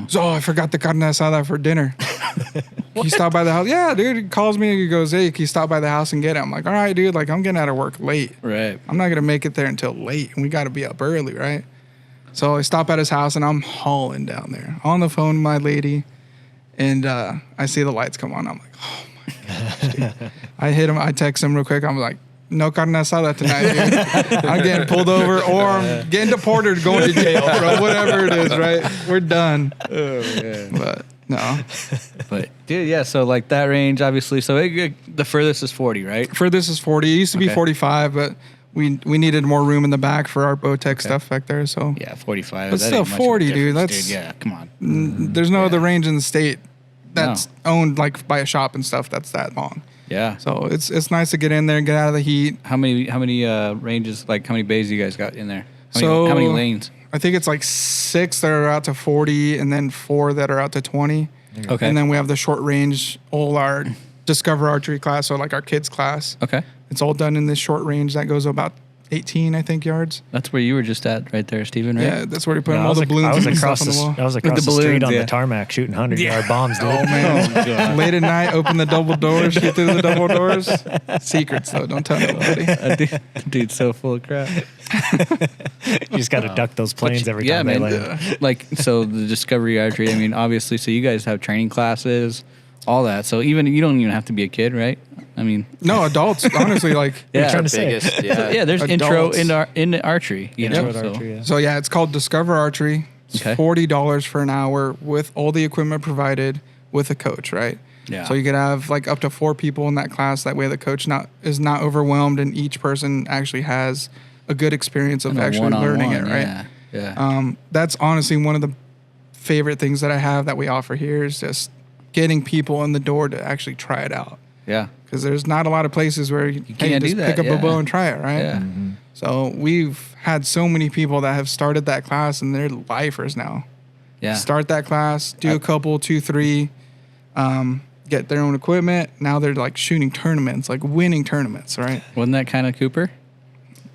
E: So, I forgot the carne asada for dinner. Can you stop by the house? Yeah, dude. He calls me and he goes, hey, can you stop by the house and get it? I'm like, all right, dude. Like, I'm getting out of work late.
G: Right.
E: I'm not going to make it there until late. And we got to be up early, right? So I stop at his house and I'm hauling down there. On the phone with my lady. And I see the lights come on. I'm like, oh, my gosh, dude. I hit him. I text him real quick. I'm like, no carne asada tonight, dude. I'm getting pulled over or I'm getting deported, going to jail, bro. Whatever it is, right? We're done.
G: Oh, man.
E: But no.
G: But, dude, yeah, so like that range, obviously. So the furthest is 40, right?
E: For this is 40. It used to be
G: Okay.
E: 45, but we needed more room in the back for our Bowtech stuff back there. So
G: Yeah, 45.
E: But
G: That
E: still
G: ain't much of a
E: 40, dude.
G: difference,
E: That's-
G: Yeah, come on.
E: there's no other range in the state that's owned like by a shop and stuff that's that long.
G: Yeah.
E: So it's nice to get in there and get out of the heat.
G: How many ranges, like how many bays you guys got in there?
E: So
G: How many lanes?
E: I think it's like 6 that are out to 40 and then 4 that are out to 20.
G: Okay.
E: And then we have the short range, all our Discover Archery class, so like our kids class.
G: Okay.
E: It's all done in this short range that goes about 18, I think, yards.
G: That's where you were just at right there, Steven, right?
E: Yeah, that's where you're putting
D: No,
E: all the balloons
D: I was
E: and
D: across
E: stuff on the wall.
D: I was across the
G: balloons,
D: street on
G: yeah.
D: the tarmac shooting 100-yard bombs, dude.
E: Oh man! Late at night, open the double doors, shoot through the double doors. Secrets though, don't tell nobody.
G: Dude's so full of crap.
D: You just got to duck those planes every time they land.
G: Like, so the Discovery Archery, I mean, obviously, so you guys have training classes, all that. So you don't even have to be a kid, right? I mean,
E: No, adults, honestly, like.
G: yeah.
D: trying to say?
F: Biggest, yeah.
G: Yeah, there's
E: Adults.
G: intro into archery. You know,
D: Intro to
G: so-
D: archery, yeah.
E: So yeah, it's called Discover Archery. It's
G: Okay.
E: $40 for an hour with all the equipment provided with a coach, right?
G: Yeah.
E: So you could have like up to 4 people in that class. That way, the coach is not overwhelmed, and each person actually has a good experience of
G: And a
E: actually learning it,
G: one-on-one,
E: right?
G: Yeah.
E: That's honestly one of the favorite things that I have that we offer here is just getting people in the door to actually try it out.
G: Yeah.
E: Because there's not a lot of places where you
G: can't
E: just
G: do that,
E: pick up a
G: yeah.
E: bow and try it, right?
G: Yeah.
E: So we've had so many people that have started that class and they're lifers now.
G: Yeah.
E: Start that class, do a couple, 2, 3, get their own equipment. Now they're like shooting tournaments, like winning tournaments, right?
G: Wasn't that kind of Cooper?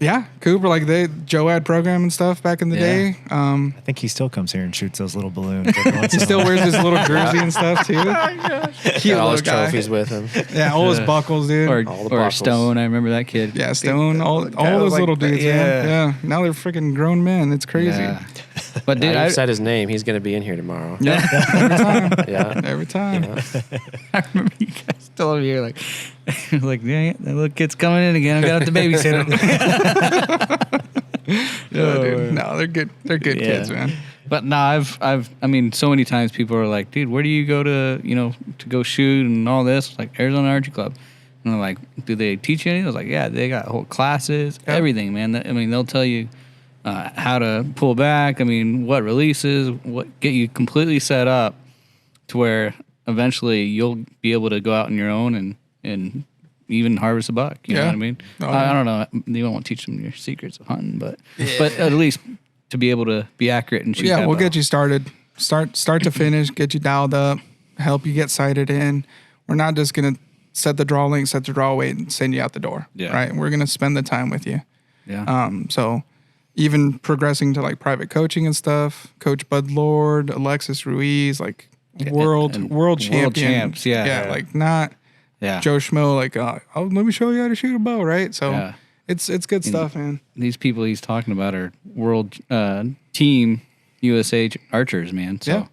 E: Yeah, Cooper, like Joe had program and stuff back in the
G: Yeah.
E: day.
D: I think he still comes here and shoots those little balloons. every once
E: He
D: in a
E: still
D: while.
E: wears his little jersey and stuff too. Cute
F: Got all
E: little
F: his
E: guy.
F: trophies with him.
E: Yeah, all his buckles, dude.
G: Or
F: All the
G: or
F: buckles.
G: Stone? I remember that kid.
E: Yeah, Stone, all
G: was
E: those
G: like
E: little
G: that,
E: dudes,
G: yeah.
E: man. Yeah, now they're freaking grown men. It's crazy.
G: Yeah. But dude,
F: Now
G: I
F: you said his name. He's going to be in here tomorrow.
E: Yeah, every time.
F: Yeah.
E: Every time.
G: I remember you guys telling me you're like, yeah, that little kid's coming in again. I got to babysit him.
E: No, dude. No, they're good. They're good
G: Yeah.
E: kids, man.
G: But no, I mean, so many times people are like, dude, where do you go to go shoot and all this? Like Arizona Archery Club. And they're like, do they teach you anything? I was like, yeah, they got whole classes, everything, man. I mean, they'll tell you how to pull back. I mean, what releases, what get you completely set up to where eventually you'll be able to go out on your own and even harvest a buck. You know
E: Yeah.
G: what I mean?
E: Oh,
G: I don't know. You won't teach them your secrets of hunting, but at least to be able to be accurate and shoot.
E: Yeah,
G: that
E: we'll
G: bow.
E: get you started. Start to finish, get you dialed up, help you get sighted in. We're not just gonna set the draw length, set the draw weight, and send you out the door.
G: Yeah.
E: Right. We're gonna spend the time with you.
G: Yeah.
E: So even progressing to like private coaching and stuff, Coach Bud Lord, Alexis Ruiz, like world champion.
G: champs, yeah.
E: Yeah, like not
G: yeah.
E: Joe Schmo, like, oh, let me show you how to shoot a bow, right? So
G: Yeah.
E: it's good stuff, man.
G: These people he's talking about are world team USA archers, man. So,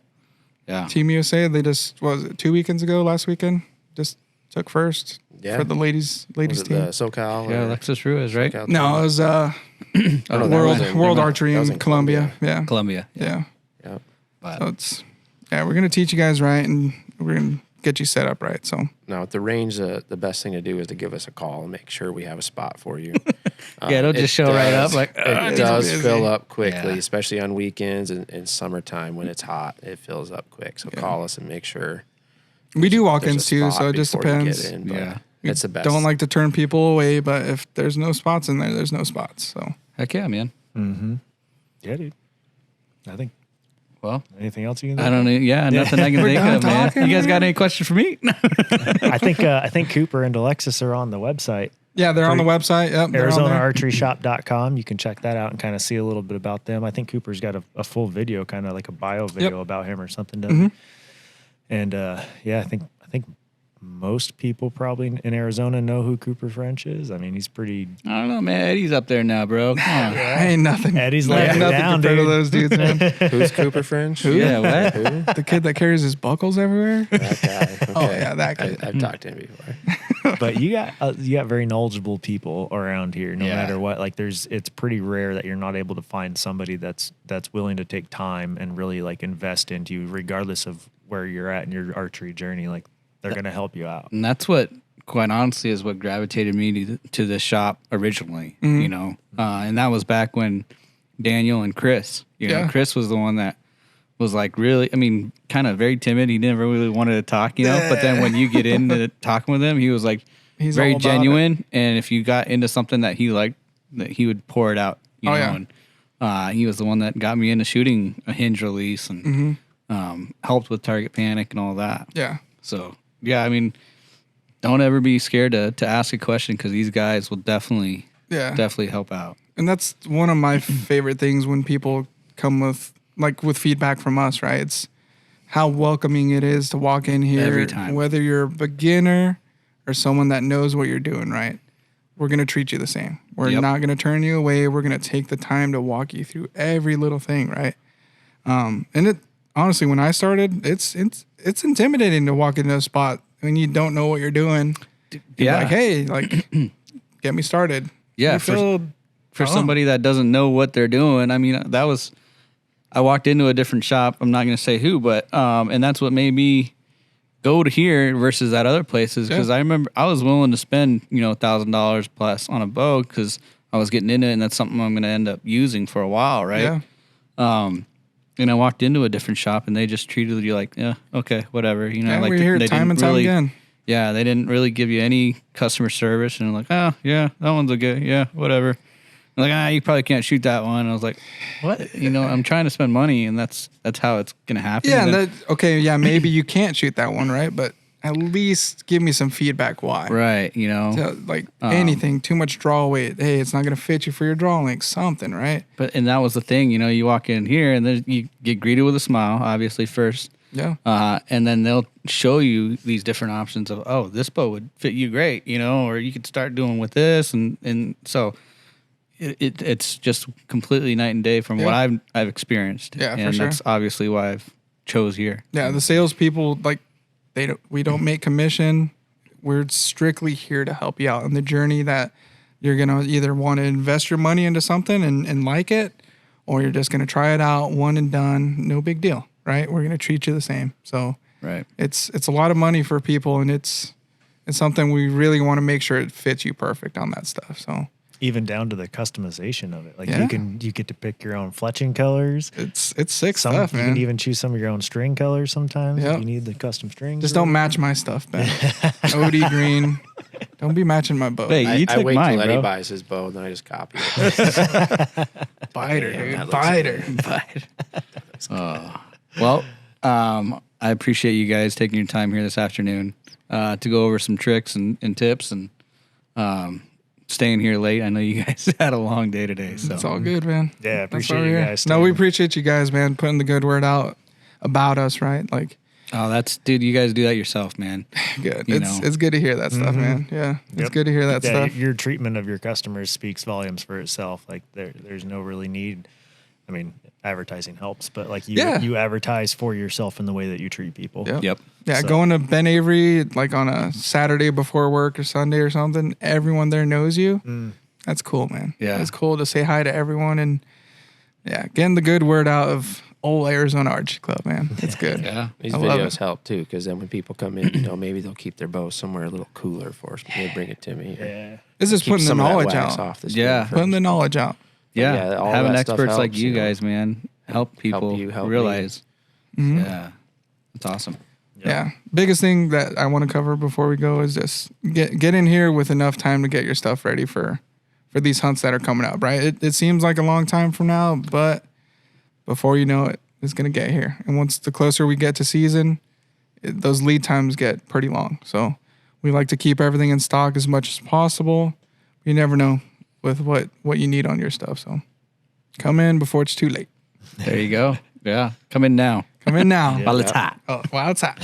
G: yeah.
E: Team USA, they just, what was it, 2 weekends ago, last weekend? Just took first
F: Yeah.
E: for the ladies
F: Was it
E: team.
F: the SoCal?
G: Yeah,
F: or
G: Alexis Ruiz, right?
F: SoCal
E: No, it
F: team?
E: was
F: Oh, no, that was in-
E: World
F: that
E: Archery
F: was
E: in
F: in
E: Columbia.
G: Columbia.
E: Yeah.
F: Yep.
G: But
E: So it's, we're going to teach you guys right, and we're going to get you set up right. So
F: Now at the range, the best thing to do is to give us a call and make sure we have a spot for you.
G: Yeah, it'll just show right up. Like
F: It does
E: busy.
F: fill up quickly,
G: Yeah.
F: especially on weekends and summertime when it's hot. It fills up quick. So call us and make sure.
E: we do
F: there's
E: walk-ins
F: a
E: too,
F: spot
E: so it just
F: before you
E: depends.
F: get in, but
G: Yeah.
F: it's the best.
E: Don't like to turn people away, but if there's no spots in there, there's no spots. So
G: heck yeah, man.
D: Yeah, dude. I think.
G: Well,
D: Anything else you can?
G: I don't know. Yeah, nothing I can think
E: done
G: of, man.
E: talking,
G: You guys got
E: man?
G: any questions for me?
D: I think Cooper and Alexis are on the website.
E: yeah, they're on the website. Yep, they're on there.
D: ArizonaArcheryShop.com. You can check that out and kind of see a little bit about them. I think Cooper's got a full video, kind of like a bio video about him or something. Doesn't he? And yeah, I think most people probably in Arizona know who Cooper French is. I mean, he's pretty.
G: I don't know, man. Eddie's up there now, bro. Come on.
E: I ain't nothing.
D: Eddie's
E: I ain't
D: laying
E: nothing
D: down,
E: compared to
D: dude.
E: those dudes, man.
F: Who's Cooper French?
G: Yeah, what?
F: Who?
E: The kid that carries his buckles everywhere.
F: That guy. Okay.
E: Oh, yeah, that kid.
F: I've talked to him before.
D: But you got very knowledgeable people around here. No
G: Yeah.
D: matter what, like it's pretty rare that you're not able to find somebody that's willing to take time and really like invest into you, regardless of where you're at in your archery journey. Like they're gonna help you out.
G: And that's what, quite honestly, is what gravitated me to this shop originally, you know. And that was back when Daniel and Chris, you know,
E: Yeah.
G: Chris was the one that was like really, I mean, kind of very timid. He never really wanted to talk, you know. But then when you get into talking with him, he was like
E: He's
G: very
E: all about
G: genuine. And if you got into something that he liked, that he would pour it out, you
E: Oh,
G: know.
E: yeah.
G: And he was the one that got me into shooting a hinge release and helped with target panic and all that.
E: Yeah.
G: So yeah, I mean, don't ever be scared to ask a question because these guys will definitely help out.
E: And that's one of my favorite things when people come with feedback from us, right? It's how welcoming it is to walk in here
G: Every time.
E: whether you're a beginner or someone that knows what you're doing, right? We're going to treat you the same. We're
G: Yep.
E: not going to turn you away. We're going to take the time to walk you through every little thing, right? And it honestly, when I started, it's intimidating to walk into a spot when you don't know what you're doing.
G: Yeah.
E: Like, hey, like, get me started.
G: Yeah,
E: You feel
G: for somebody that doesn't know what they're doing, I mean, I walked into a different shop. I'm not going to say who, but and that's what made me go to here versus that other places because I remember I was willing to spend $1,000 plus on a bow because I was getting into it and that's something I'm going to end up using for a while, right?
E: Yeah.
G: And I walked into a different shop and they just treated you like, yeah, okay, whatever,
E: Yeah,
G: like
E: we're here
G: they
E: time
G: didn't
E: and time again.
G: Yeah, they didn't really give you any customer service, and I'm like, oh yeah, that one's a good, yeah, whatever. And like, you probably can't shoot that one. And I was like, what? I'm trying to spend money, and that's how it's gonna happen.
E: Yeah,
G: And
E: and okay, yeah, maybe you can't shoot that one, right? But at least give me some feedback why.
G: right,
E: So, like anything, too much draw weight. Hey, it's not going to fit you for your draw length, something, right?
G: and that was the thing, you walk in here, and then you get greeted with a smile, obviously first.
E: Yeah.
G: And then they'll show you these different options of, oh, this bow would fit you great, or you could start doing with this, and so it's just completely night and day from what I've experienced.
E: Yeah, for
G: and
E: sure.
G: that's obviously why I've chose here.
E: Yeah, the salespeople, like, we don't make commission. We're strictly here to help you out on the journey that you're going to either want to invest your money into something and like it, or you're just going to try it out, one and done, no big deal, right? We're going to treat you the same. So
G: Right.
E: it's a lot of money for people, and it's something we really want to make sure it fits you perfect on that stuff. So
D: Even down to the customization of it. Like
E: Yeah.
D: you get to pick your own fletching colors.
E: it's sick
D: Some
E: stuff,
D: you
E: man.
D: can even choose some of your own string colors sometimes.
E: Yep.
D: If you need the custom strings.
E: Just
D: or
E: don't match my stuff, Ben. OD green. Don't be matching my bow.
G: Hey, you
F: I
G: took
F: wait
G: mine,
F: till Eddie
G: bro.
F: buys his bow, then I just copy it.
E: Biter,
F: Yeah,
E: dude.
F: that looks
E: Biter.
G: Well, I appreciate you guys taking your time here this afternoon to go over some tricks and tips and staying here late. I know you guys had a long day today, so
E: It's all good, man.
D: Yeah,
E: That's
D: appreciate
E: why we're
D: you
E: here.
D: guys.
E: No, we
D: staying.
E: appreciate you guys, man, putting the good word out about us, right? Like,
G: dude, you guys do that yourself, man.
E: good.
G: You
E: It's
G: know.
E: it's good to hear that stuff, man. Yeah, it's
D: Yep.
E: good to hear that
D: Yeah,
E: stuff.
D: your treatment of your customers speaks volumes for itself. Like there's no really need. I mean, advertising helps, but like you advertise for yourself in the way that you treat people.
E: Yep.
G: Yep.
E: Yeah,
D: So-
E: going to Ben Avery like on a Saturday before work or Sunday or something, everyone there knows you. That's cool, man.
G: Yeah.
E: It's cool to say hi to everyone and getting the good word out of old Arizona Archery Club, man. It's good.
G: Yeah.
F: These
E: I love
F: videos
E: it.
F: help too, because then when people come in, maybe they'll keep their bow somewhere a little cooler for us. They bring it to me.
D: Yeah.
E: It's just
F: Keep
E: putting the
F: some of that
E: knowledge
F: wax
E: out.
F: off the
G: Yeah.
F: string
E: Putting the
F: first.
E: knowledge out.
G: Yeah.
F: Yeah, all
G: Having
F: that stuff
G: experts like
F: helps,
G: you
F: you know.
G: guys, man, help people
F: you, help me.
G: realize.
E: Mhm.
G: Yeah. That's awesome.
E: Yeah. Biggest thing that I want to cover before we go is just get in here with enough time to get your stuff ready for these hunts that are coming up, right? It seems like a long time from now, but before you know it, it's going to get here. And once the closer we get to season, those lead times get pretty long. So we like to keep everything in stock as much as possible. You never know with what you need on your stuff. So come in before it's too late.
G: There you go. Yeah. Come in now.
E: Come in now.
G: While it's hot.
E: Oh, wow, it's hot.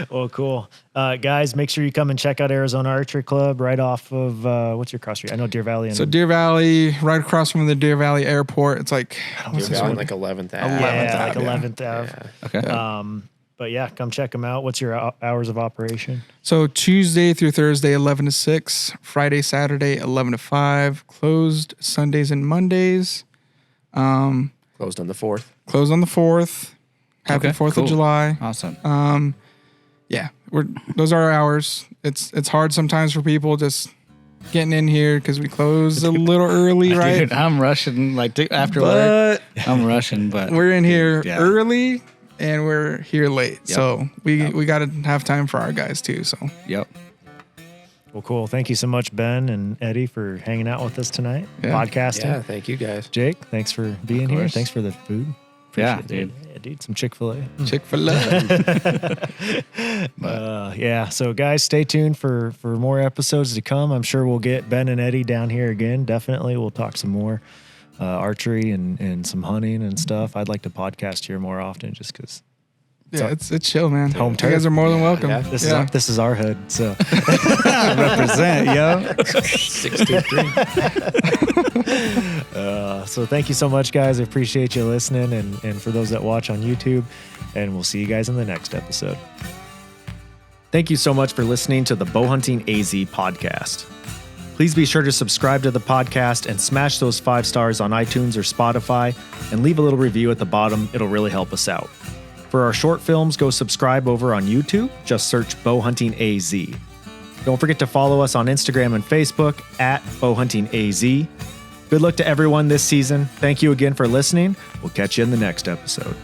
D: Well, cool. Guys, make sure you come and check out Arizona Archery Club right off of, what's your cross street? I know Deer Valley. And
E: So Deer Valley, right across from the Deer Valley Airport. It's like, what's
F: You're
E: this
F: down
E: one?
F: like 11th
D: yeah,
F: Ave.
E: 11th
D: like
E: Ave, yeah.
D: 11th Ave.
F: Yeah.
G: Okay.
D: But yeah, come check them out. What's your hours of operation?
E: So Tuesday through Thursday, 11 to 6. Friday, Saturday, 11 to 5. Closed Sundays and Mondays.
F: Closed on the 4th.
E: Closed on the 4th. Happy
G: Okay,
E: 4th
G: cool.
E: of July.
G: Awesome.
E: Yeah, those are our hours. It's hard sometimes for people just getting in here because we close a little early, right?
G: Dude, I'm rushing like after work.
E: But
G: I'm rushing, but
E: we're in here
G: Yeah.
E: early and we're here late.
G: Yep.
E: So we got to have time for our guys too. So
G: yep.
D: Well, cool. Thank you so much, Ben and Eddie, for hanging out with us tonight,
E: Yeah.
D: podcasting.
F: Yeah, thank you guys.
D: Jake, thanks for being here.
G: course.
D: Thanks for the food.
G: Yeah,
D: Appreciate it,
G: dude.
D: Yeah, dude. Some Chick-fil-A.
E: Chick-fil-A.
D: Yeah. So, guys, stay tuned for more episodes to come. I'm sure we'll get Ben and Eddie down here again. Definitely. We'll talk some more archery and some hunting and stuff. I'd like to podcast here more often just because
E: Yeah, it's chill, man.
D: Home
E: You
D: turf.
E: guys are more than welcome.
F: Yeah.
D: this is our hood. So
G: Represent, yo.
F: 623.
D: so thank you so much, guys. I appreciate you listening and for those that watch on YouTube. And we'll see you guys in the next episode. Thank you so much for listening to the Bowhunting AZ podcast. Please be sure to subscribe to the podcast and smash those 5 stars on iTunes or Spotify and leave a little review at the bottom. It'll really help us out. For our short films, go subscribe over on YouTube. Just search Bowhunting AZ. Don't forget to follow us on Instagram and Facebook at Bowhunting AZ. Good luck to everyone this season. Thank you again for listening. We'll catch you in the next episode.